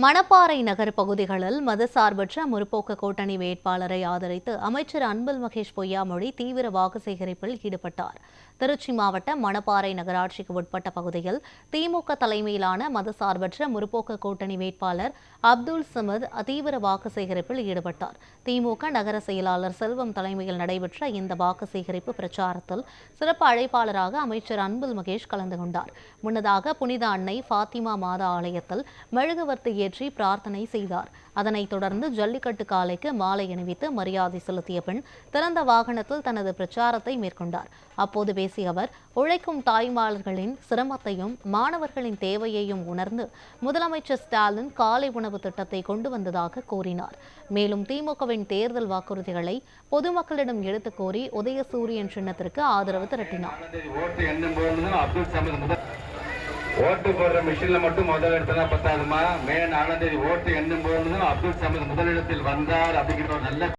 மணப்பாறை நகர் பகுதிகளில் மதசார்பற்ற முற்போக்கு கூட்டணி வேட்பாளரை ஆதரித்து அமைச்சர் அன்பில் மகேஷ் பொய்யாமொழி தீவிர வாக்கு சேகரிப்பில் ஈடுபட்டார். திருச்சி மாவட்டம் மணப்பாறை நகராட்சிக்கு உட்பட்ட பகுதியில் திமுக தலைமையிலான மதசார்பற்ற முற்போக்கு கூட்டணி வேட்பாளர் அப்துல் சமத் தீவிர வாக்கு சேகரிப்பில் ஈடுபட்டார். திமுக நகர செயலாளர் செல்வம் தலைமையில் நடைபெற்ற இந்த வாக்கு சேகரிப்பு பிரச்சாரத்தில் சிறப்பு அழைப்பாளராக அமைச்சர் அன்பில் மகேஷ் கலந்து கொண்டார். முன்னதாக புனித அன்னை ஃபாத்திமா மாதா ஆலயத்தில் மெழுகுவர்த்தி ஏற்றி பிரார்த்தனை செய்தார். அதனைத் தொடர்ந்து ஜல்லிக்கட்டு காளைக்கு மாலை அணிவித்து மரியாதை செலுத்திய பின் திறந்த வாகனத்தில் தனது பிரச்சாரத்தை மேற்கொண்டார். அப்போது பேசிய அவர், உழைக்கும் தாய்மார்களின் சிரமத்தையும் மாணவர்களின் தேவையையும் உணர்ந்து முதலமைச்சர் ஸ்டாலின் காலை உணவு திட்டத்தை கொண்டு வந்ததாக கூறினார். மேலும் திமுகவின் தேர்தல் வாக்குறுதிகளை பொதுமக்களிடம் எடுத்துக் கோரி உதயசூரியன் சின்னத்திற்கு ஆதரவு திரட்டினார். ஓட்டு போடுற மிஷின்ல மட்டும் முதல் இடத்துல பத்தாதுமா, மே 4ஆம் தேதி ஓட்டு எண்ணும் போது அப்துல் சமத் முதலிடத்தில் வந்தார் அப்படிங்கிற ஒரு நல்ல